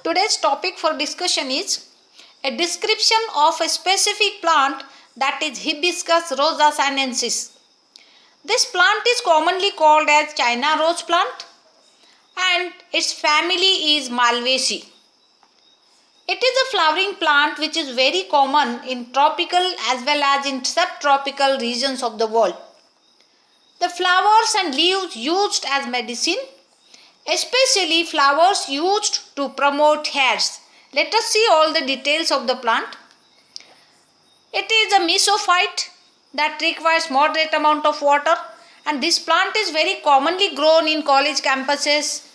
today's topic for discussion is a description of a specific plant, that is Hibiscus rosa sinensis. This plant is commonly called as China rose plant and its family is Malvaceae. It is a flowering plant which is very common in tropical as well as in subtropical regions of the world. The flowers and leaves used as medicine, especially flowers used to promote hairs. Let us see all the details of the plant. It is a mesophyte that requires moderate amount of water, and this plant is very commonly grown in college campuses,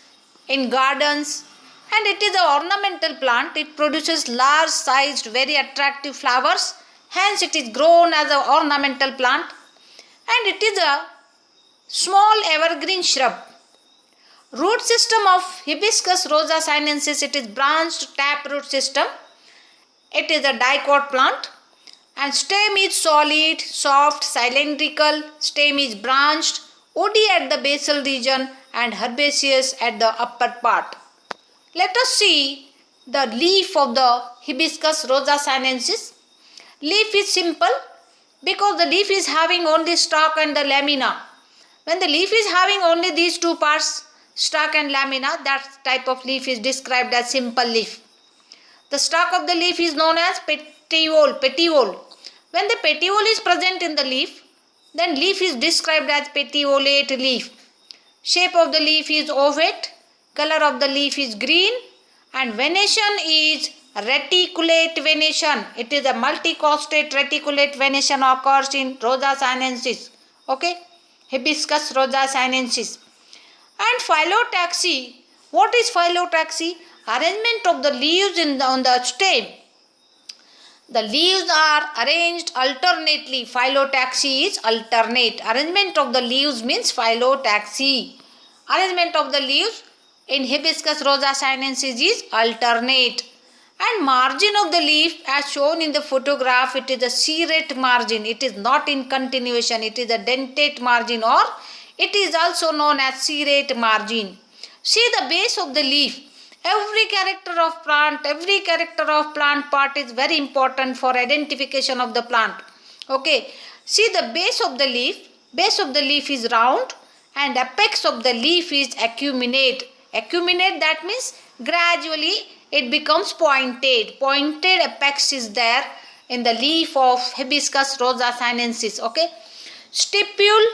in gardens, and it is an ornamental plant. It produces large sized very attractive flowers, hence it is grown as an ornamental plant, and it is a small evergreen shrub. Root system of Hibiscus rosa sinensis, it is branched taproot system. It is a dicot plant and stem is solid, soft, cylindrical, stem is branched, woody at the basal region and herbaceous at the upper part. Let us see the leaf of the Hibiscus rosa sinensis. Leaf is simple because the leaf is having only stalk and the lamina. When the leaf is having only these two parts, stalk and lamina, that type of leaf is described as simple leaf. The stalk of the leaf is known as petiole. When the petiole is present in the leaf, then leaf is described as petiolate leaf. Shape of the leaf is ovate, color of the leaf is green, and venation is reticulate venation. It is a multicostate reticulate venation occurs in Rosa sinensis. Okay, Hibiscus rosa sinensis. And phyllotaxy. What is phyllotaxy? Arrangement of the leaves on the stem. The leaves are arranged alternately. Phyllotaxy is alternate. Arrangement of the leaves means phyllotaxy. Arrangement of the leaves in Hibiscus rosa sinensis is alternate. And margin of the leaf as shown in the photograph, it is a serrate margin. It is not in continuation. It is a dentate margin, or it is also known as serrate margin. See the base of the leaf. Every character of plant part is very important for identification of the plant. Okay. See the base of the leaf. Base of the leaf is round and apex of the leaf is acuminate. Acuminate, that means gradually it becomes pointed. Pointed apex is there in the leaf of Hibiscus rosa sinensis. Okay. Stipule,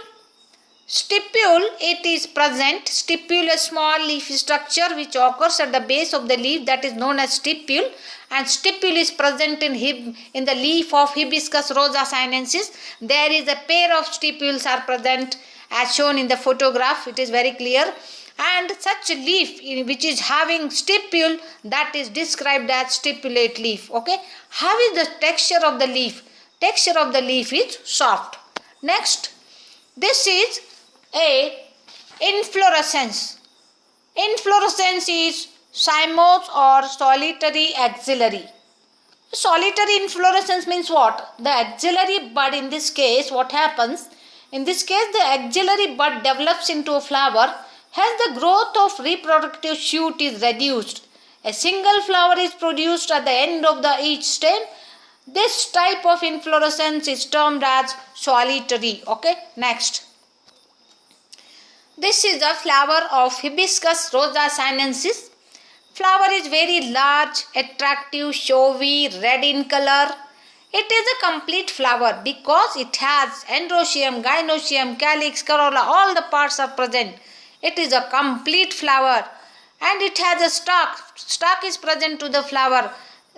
it is present. Stipule, a small leaf structure which occurs at the base of the leaf, that is known as stipule, and stipule is present in the leaf of Hibiscus rosa sinensis. There is a pair of stipules are present as shown in the photograph. It is very clear. And such a leaf which is having stipule, that is described as stipulate leaf. Okay. How is the texture of the leaf? Texture of the leaf is soft. Next, this is a inflorescence. Inflorescence is cymose or solitary axillary. Solitary inflorescence means what? The axillary bud, in this case, what happens? In this case, the axillary bud develops into a flower. Hence, the growth of reproductive shoot is reduced. A single flower is produced at the end of each stem. This type of inflorescence is termed as solitary. Okay, next. This is a flower of Hibiscus rosa sinensis. Flower is very large, attractive, showy, red in color. It is a complete flower because it has androecium, gynoecium, calyx, corolla, all the parts are present. It is a complete flower and it has a stalk. Stalk is present to the flower.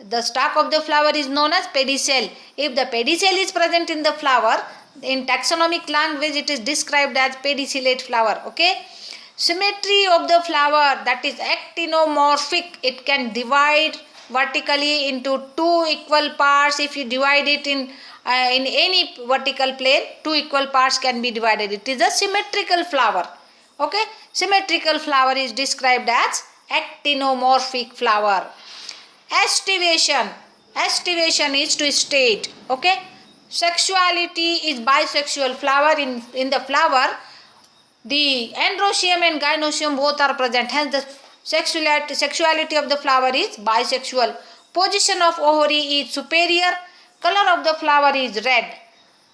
The stalk of the flower is known as pedicel. If the pedicel is present in the flower, in taxonomic language it is described as pedicellate flower. Okay. Symmetry of the flower, that is actinomorphic. It can divide vertically into two equal parts. If you divide it in any vertical plane, two equal parts can be divided. It is a symmetrical flower. Okay. Symmetrical flower is described as actinomorphic flower. Estivation. Estivation is to state. Okay. Sexuality is bisexual flower. In the flower, the androecium and gynoecium both are present. Hence the Sexuality of the flower is bisexual. Position of ovary is superior. Color of the flower is red.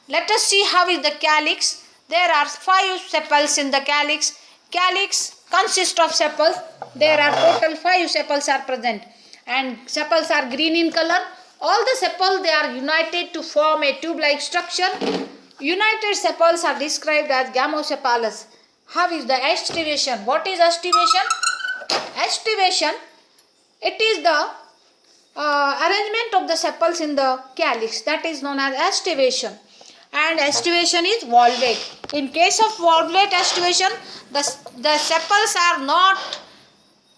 Let us see how is the calyx. There are 5 sepals in the calyx. Calyx consists of sepals. There are total 5 sepals are present, and sepals are green in color. All the sepals, they are united to form a tube-like structure. United sepals are described as gamosepalous. How is the aestivation? What is aestivation? Aestivation, it is the arrangement of the sepals in the calyx, that is known as aestivation. And aestivation is valvate. In case of valvate aestivation, the sepals are not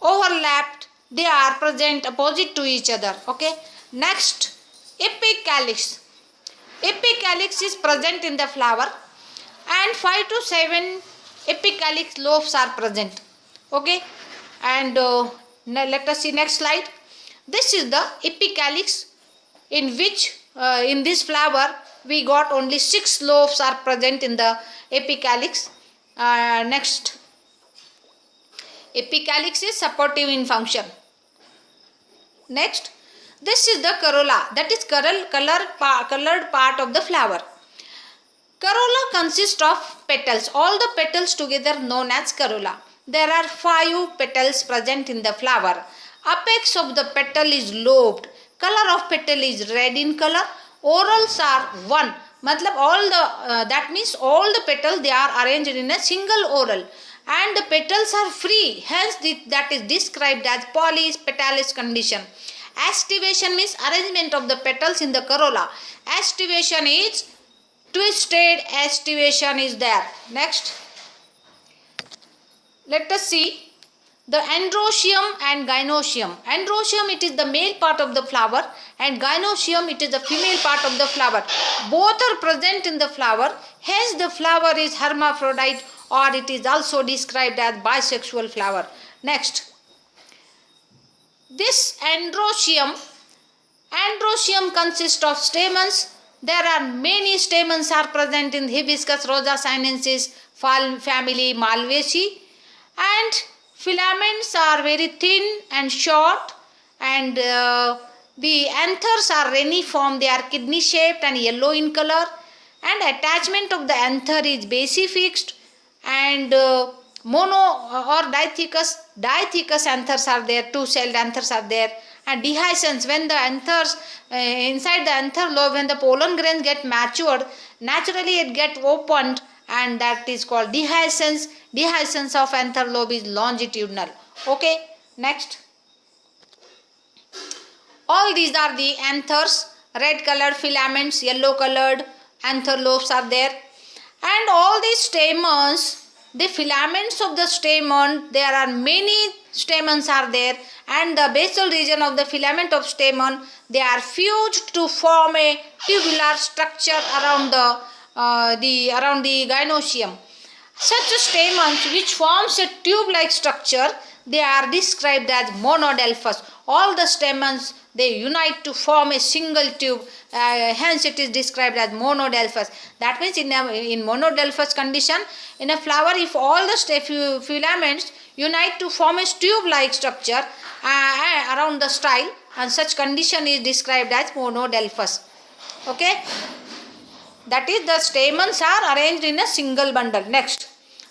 overlapped, they are present opposite to each other. Okay. Next, epicalyx. Epicalyx is present in the flower, and 5 to 7 epicalyx lobes are present. Okay. And now let us see next slide. This is the epicalyx, in which in this flower we got only 6 lobes are present in the epicalyx. Next, epicalyx is supportive in function. Next, this is the corolla, that is colored part of the flower. Corolla consists of petals, all the petals together known as corolla. There are 5 petals present in the flower. Apex of the petal is lobed. Color of petal is red in color. Orals are 1. Matlab all the that means all the petals, they are arranged in a single oral, and the petals are free. Hence that is described as polypetalis condition. Aestivation means arrangement of the petals in the corolla. Aestivation is twisted aestivation is there. Next, let us see the androecium and gynoecium. Androecium, it is the male part of the flower, and gynoecium, it is the female part of the flower. Both are present in the flower. Hence the flower is hermaphrodite, or it is also described as bisexual flower. Next, this androecium consists of stamens. There are many stamens are present in Hibiscus rosa sinensis family Malvaceae, and filaments are very thin and short, and the anthers are reniform. They are kidney shaped and yellow in color, and attachment of the anther is basifixed, and mono or dithecous anthers are there, 2-celled anthers are there. And dehiscence, when the anthers inside the anther lobe, when the pollen grains get matured, naturally it get opened, and that is called dehiscence. Dehiscence of anther lobe is longitudinal. Okay. Next, all these are the anthers. Red colored filaments, yellow colored anther lobes are there, and all these stamens, the filaments of the stamen, there are many stamens are there, and the basal region of the filament of stamen, they are fused to form a tubular structure around the gynoecium. Such stamens which forms a tube-like structure, they are described as monodelphous. All the stamens, they unite to form a single tube. Hence it is described as monodelphous. That means in monodelphous condition, in a flower, if all the filaments unite to form a tube-like structure around the style, and such condition is described as monodelphous. Okay. That is, the stamens are arranged in a single bundle. Next,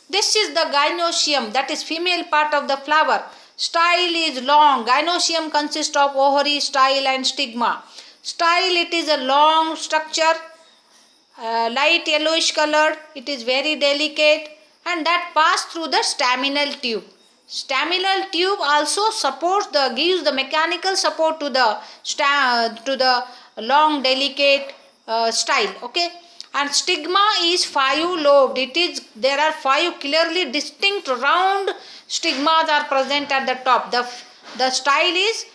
this is the gynoecium, that is female part of the flower. Style is long. Gynoecium consists of ovary, style and stigma. Style, it is a long structure, light yellowish colored. It is very delicate, and that pass through the staminal tube. Staminal tube also supports gives the mechanical support to the long delicate style. Okay. And stigma is 5-lobed. There are 5 clearly distinct round stigmas are present at the top. The style is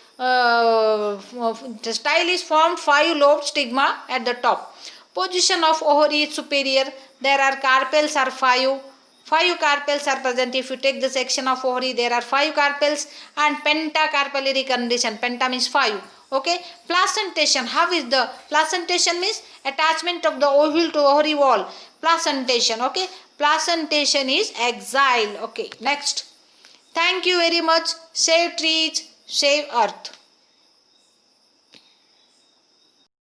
formed 5-lobed stigma at the top. Position of ovary is superior. There are carpels are 5. 5 carpels are present. If you take the section of ovary, there are 5 carpels, and pentacarpellary condition. Penta means 5. Okay. Placentation. How is the placentation? Means attachment of the ovule to ovary wall. Placentation. Okay. Placentation is axile. Okay. Next, Thank you very much. Save trees, save earth.